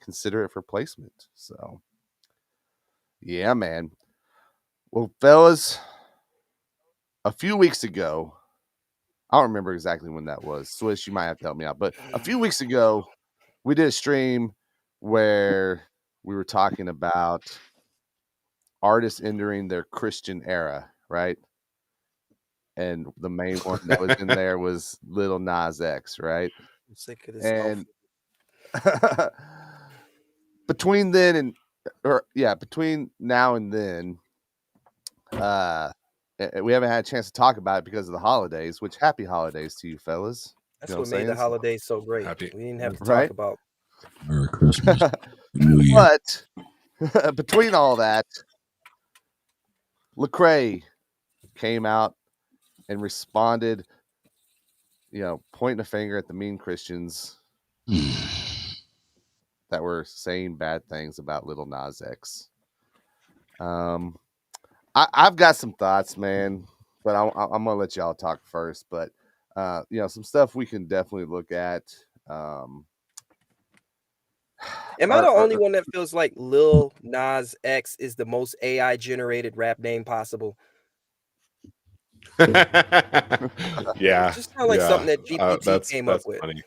consider it for placement. So, yeah, man. Well, fellas, a few weeks ago, I don't remember exactly when that was. Swish, you might have to help me out. But a few weeks ago, we did a stream where we were talking about artists entering their Christian era, right? And the main one that was in there was Lil Nas X, right? I'm sick of this. And between now and then, we haven't had a chance to talk about it because of the holidays. Which happy holidays to you, fellas. That's You know what made the saying? holidays so great. Happy. We didn't have to Right? talk about Merry Christmas, New Year. But between all that, Lecrae came out and responded, pointing a finger at the mean Christians that were saying bad things about Lil Nas X. I've got some thoughts, man, but I'm gonna let y'all talk first. But some stuff we can definitely look at. Am I the only one that feels like Lil Nas X is the most AI generated rap name possible? Yeah, It just sounds like something that GPT came up with. Funny.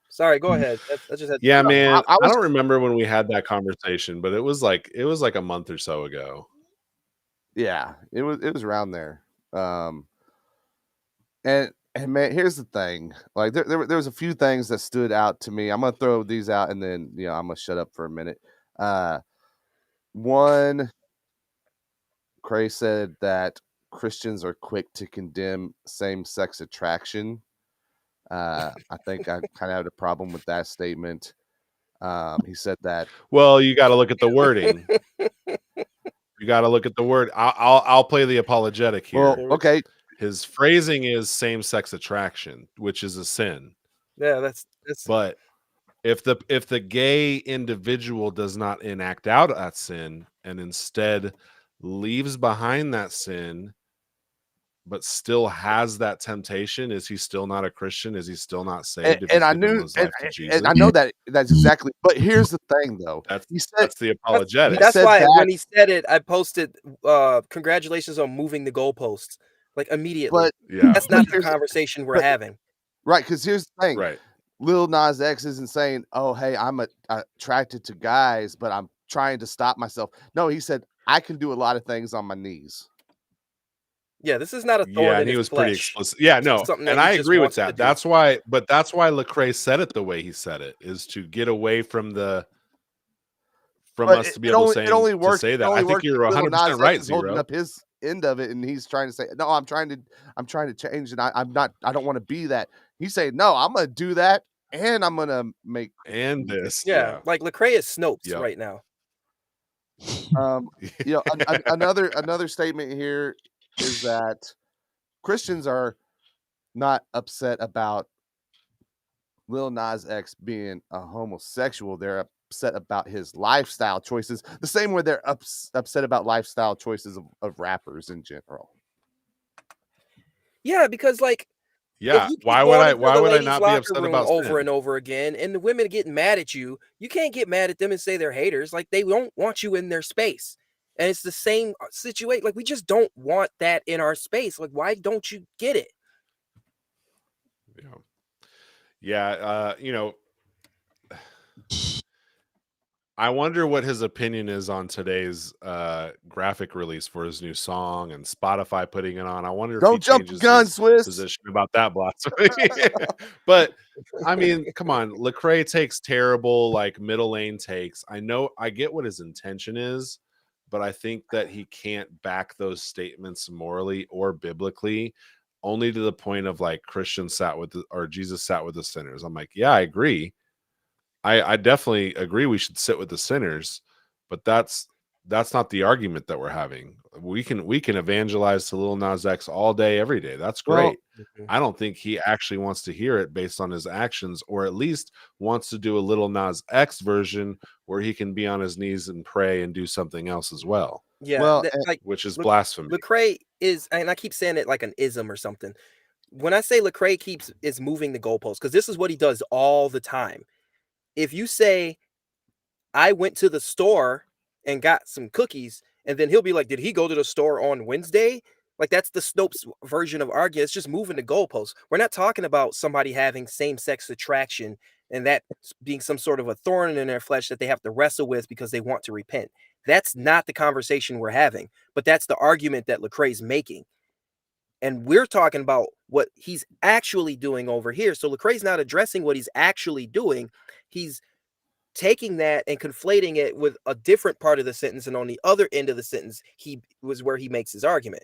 Sorry, go ahead. I just had man. I don't remember when we had that conversation, but it was like a month or so ago. Yeah, it was around there. And man, here's the thing. Like there was a few things that stood out to me. I'm gonna throw these out, and then I'm gonna shut up for a minute. One, Cray said that Christians are quick to condemn same-sex attraction. I think I kind of had a problem with that statement. He said that. Well, you got to look at the wording. You got to look at the word. I'll play the apologetic here. Well, okay. His phrasing is same-sex attraction, which is a sin. Yeah, that's. But if the gay individual does not enact out that sin and instead leaves behind that sin, but still has that temptation, is he still not a Christian? Is he still not saved? And I knew, and I know that's exactly. But here's the thing, though. That's the apologetic. That's why when he said it, I posted, "Congratulations on moving the goalposts." Like immediately. But that's not the conversation we're having. Right, because here's the thing. Right. Lil Nas X isn't saying, "Oh, hey, I'm attracted to guys, but I'm trying to stop myself." No, he said, "I can do a lot of things on my knees." Yeah, this is not a thorn. Yeah, and he was pretty explicit. Yeah, no, and I agree with that. That's why Lecrae said it the way he said it, is to get away from us to be able to say that. I think you're 100% right, Zero. Holding up his end of it, and he's trying to say, "No, I'm trying to change, and I don't want to be that." He's saying, "No, I'm gonna do that, and I'm gonna make and this." Yeah. Like Lecrae is Snopes right now. Another statement here is that Christians are not upset about Lil Nas X being a homosexual. They're upset about his lifestyle choices, the same way they're upset about lifestyle choices of rappers in general. Yeah, because like, why would I not be upset about over and over again, and the women getting mad at you? You can't get mad at them and say they're haters. Like, they don't want you in their space. And it's the same situation. Like, we just don't want that in our space. Like, why don't you get it? Yeah. I wonder what his opinion is on today's graphic release for his new song and Spotify putting it on. I wonder if he changes his position about that blasphemy. But I mean, come on, Lecrae takes terrible, like, middle lane takes. I get what his intention is, but I think that he can't back those statements morally or biblically, only to the point of like Jesus sat with the sinners. I'm like, yeah, I agree. I definitely agree we should sit with the sinners, but that's not the argument that we're having. We can evangelize to Lil Nas X all day, every day. That's great. Well, I don't think he actually wants to hear it based on his actions, or at least wants to do a Lil Nas X version where he can be on his knees and pray and do something else as well. Yeah, well, which is blasphemy. Lecrae is, and I keep saying it like an ism or something. When I say Lecrae is moving the goalposts, because this is what he does all the time. If you say I went to the store and got some cookies, and then he'll be like, did he go to the store on Wednesday? Like, that's the Snopes version of arguing. It's just moving the goalposts. We're not talking about somebody having same-sex attraction and that being some sort of a thorn in their flesh that they have to wrestle with because they want to repent. That's not the conversation we're having, but that's the argument that Lecrae's making. And we're talking about what he's actually doing over here. So Lecrae's not addressing what he's actually doing. He's taking that and conflating it with a different part of the sentence, and on the other end of the sentence, he was where he makes his argument.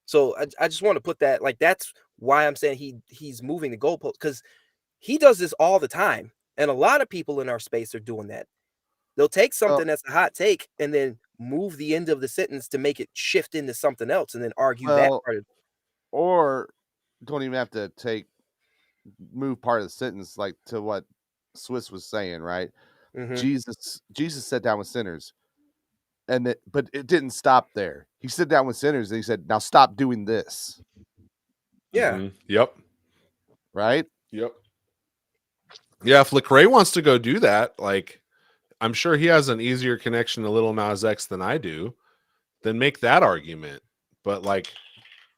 So I just want to put that, like, that's why I'm saying he's moving the goalpost, because he does this all the time, and a lot of people in our space are doing that. They'll take something that's a hot take and then move the end of the sentence to make it shift into something else, and then argue that part of it. Or don't even have to move part of the sentence, like to what Swiss was saying, right? Jesus sat down with sinners, but it didn't stop there. He sat down with sinners and he said, now stop doing this. Yeah. Yep. Right? Yep. Yeah, if Lecrae wants to go do that, like, I'm sure he has an easier connection to Lil Nas X than I do, then make that argument. But like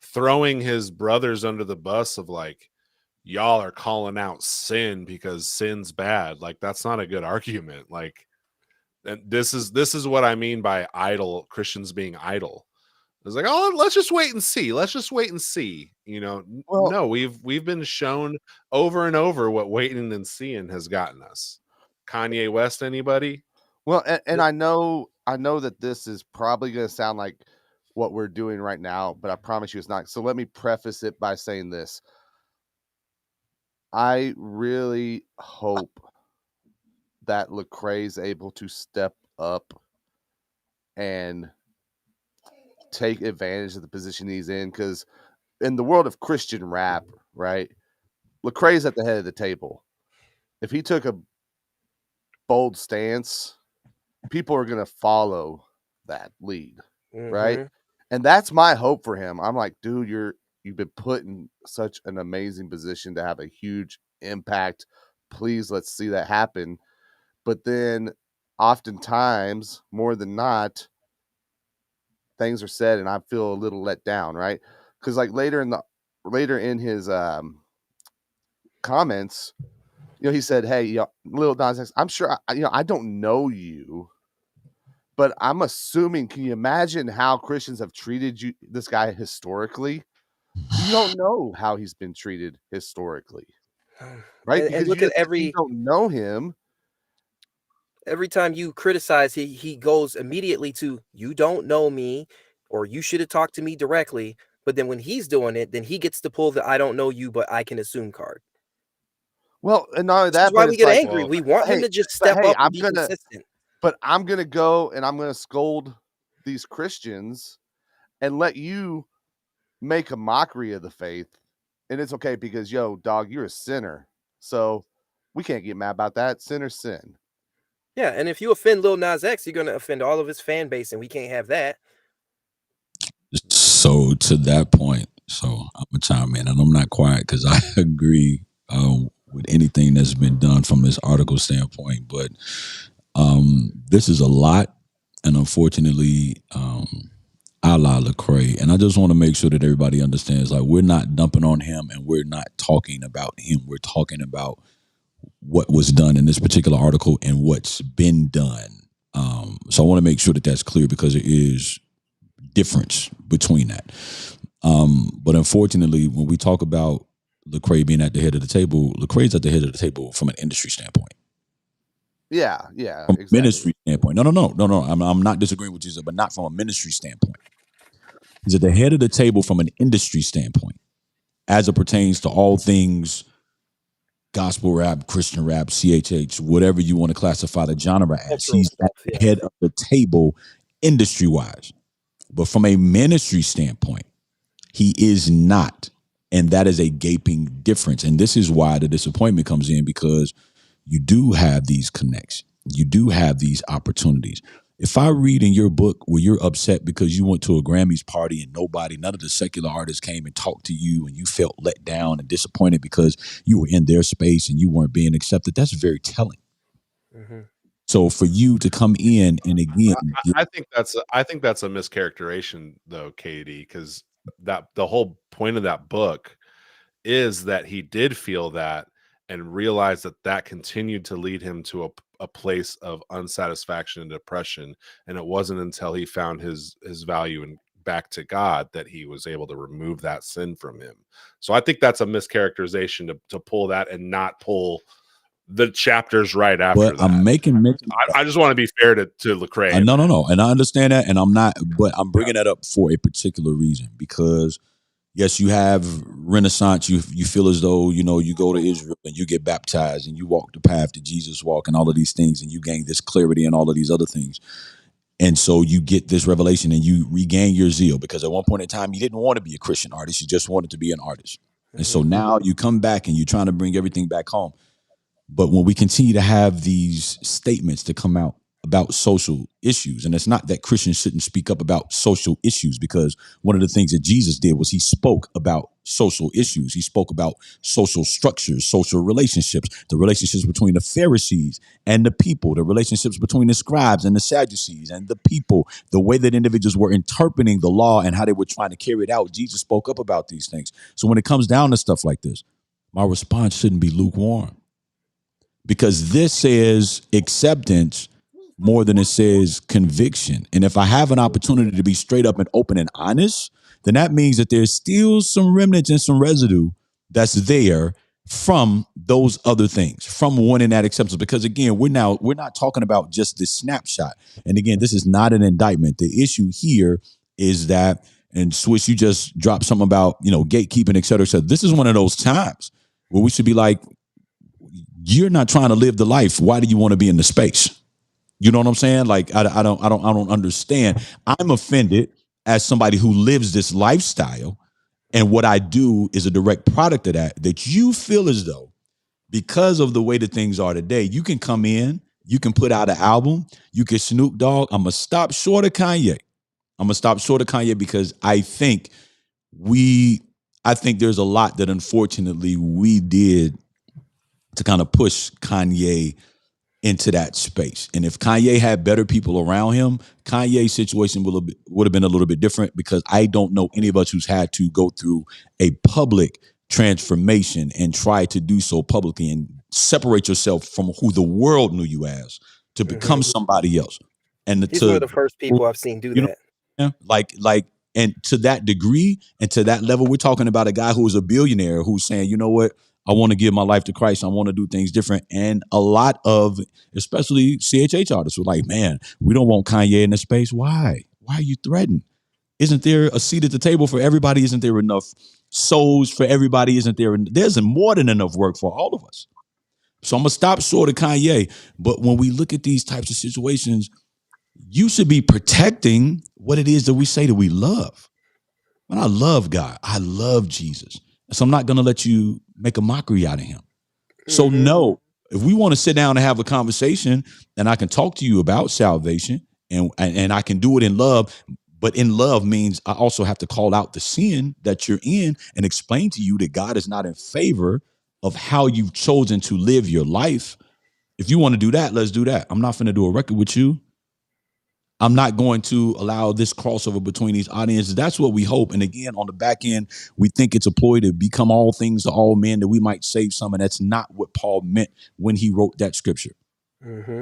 throwing his brothers under the bus of like, y'all are calling out sin because sin's bad, like, that's not a good argument. Like, and this is what I mean by idle Christians being idle. It's like, oh, let's just wait and see. Let's just wait and see. You know, no, we've been shown over and over what waiting and seeing has gotten us. Kanye West, anybody? Well, and I know that this is probably going to sound like what we're doing right now, but I promise you it's not. So let me preface it by saying this. I really hope that Lecrae is able to step up and take advantage of the position he's in, because in the world of Christian rap, right, Lecrae's at the head of the table. If he took a bold stance, people are going to follow that lead, right? And that's my hope for him. I'm like, dude, you've been put in such an amazing position to have a huge impact. Please, let's see that happen. But then oftentimes, more than not, things are said and I feel a little let down, right? Because like later in his comments, you know, he said, hey, Lil Nas X, I'm sure I don't know you, but I'm assuming, can you imagine how Christians have treated this guy historically? You don't know how he's been treated historically, right? And look at you don't know him. Every time you criticize, he goes immediately to, you don't know me, or you should have talked to me directly. But then when he's doing it, then he gets to pull the I don't know you, but I can assume card. Well, and not only that, that's why we get angry. We want him to just step up and be consistent. But I'm going to go and I'm going to scold these Christians and let you make a mockery of the faith. And it's okay because, yo, dog, you're a sinner. So we can't get mad about that. Sinner sin. Yeah, and if you offend Lil Nas X, you're going to offend all of his fan base, and we can't have that. So to that point, so I'm going to chime in, and I'm not quiet because I agree with anything that's been done from this article standpoint. But this is a lot, and unfortunately, a la Lecrae. And I just want to make sure that everybody understands, like, we're not dumping on him and we're not talking about him. We're talking about what was done in this particular article and what's been done. So I want to make sure that that's clear because there is difference between that. But unfortunately, when we talk about Lecrae being at the head of the table, Lecrae's at the head of the table from an industry standpoint. Yeah, from exactly. Ministry standpoint. No. I'm not disagreeing with you, but not from a ministry standpoint. He's at the head of the table from an industry standpoint, as it pertains to all things gospel rap, Christian rap, CHH, whatever you want to classify the genre as. He's at the head of the table industry-wise. But from a ministry standpoint, he is not. And that is a gaping difference. And this is why the disappointment comes in, because you do have these connects. You do have these opportunities. If I read in your book where you're upset because you went to a Grammys party and none of the secular artists came and talked to you and you felt let down and disappointed because you were in their space and you weren't being accepted, that's very telling. So for you to come in and again, I think that's a mischaracterization though, Katie, because that the whole point of that book is that he did feel that and realized that continued to lead him to a place of unsatisfaction and depression. And it wasn't until he found his value and back to God that he was able to remove that sin from him. So I think that's a mischaracterization to pull that and not pull the chapters right after that. I'm making mention. I just want to be fair to Lecrae. No, and I understand that, and I'm not, but I'm bringing that up for a particular reason because yes, you have Renaissance. You feel as though you go to Israel and you get baptized and you walk the path that Jesus walked and all of these things, and you gain this clarity and all of these other things. And so you get this revelation and you regain your zeal because at one point in time you didn't want to be a Christian artist. You just wanted to be an artist. And so now you come back and you're trying to bring everything back home. But when we continue to have these statements to come out about social issues, and it's not that Christians shouldn't speak up about social issues, because one of the things that Jesus did was he spoke about social issues. He spoke about social structures, social relationships, the relationships between the Pharisees and the people, the relationships between the scribes and the Sadducees and the people, the way that individuals were interpreting the law and how they were trying to carry it out. Jesus spoke up about these things. So when it comes down to stuff like this, my response shouldn't be lukewarm, because this says acceptance more than it says conviction. And if I have an opportunity to be straight up and open and honest, then that means that there's still some remnants and some residue that's there from those other things, from wanting that acceptance. Because again, we're not talking about just this snapshot. And again, this is not an indictment. The issue here is that, and Swiss, you just dropped something about, gatekeeping, et cetera, et cetera. This is one of those times where we should be like, you're not trying to live the life. Why do you want to be in the space? You know what I'm saying? Like, I don't understand. I'm offended as somebody who lives this lifestyle, and what I do is a direct product of that you feel as though because of the way that things are today, you can come in, you can put out an album, you can Snoop Dogg. I'm going to stop short of Kanye. Because I think there's a lot that unfortunately we did to kind of push Kanye into that space. And if Kanye had better people around him, Kanye's situation would have been a little bit different, because I don't know any of us who's had to go through a public transformation and try to do so publicly and separate yourself from who the world knew you as to become somebody else. And he's one of the first people I've seen do that. Like, and to that degree and to that level, we're talking about a guy who is a billionaire who's saying, you know what? I want to give my life to Christ. I want to do things different. And a lot of, especially CHH artists, were like, man, we don't want Kanye in the space. Why? Why are you threatened? Isn't there a seat at the table for everybody? Isn't there enough souls for everybody? There's more than enough work for all of us. So I'm going to stop short of Kanye. But when we look at these types of situations, you should be protecting what it is that we say that we love. When I love God, I love Jesus. So I'm not going to let you make a mockery out of him. So no, if we want to sit down and have a conversation and I can talk to you about salvation and I can do it in love, but in love means I also have to call out the sin that you're in and explain to you that God is not in favor of how you've chosen to live your life. If you want to do that, let's do that. I'm not going to do a record with you. I'm not going to allow this crossover between these audiences. That's what we hope. And again, on the back end, we think it's a ploy to become all things to all men, that we might save some. And that's not what Paul meant when he wrote that scripture.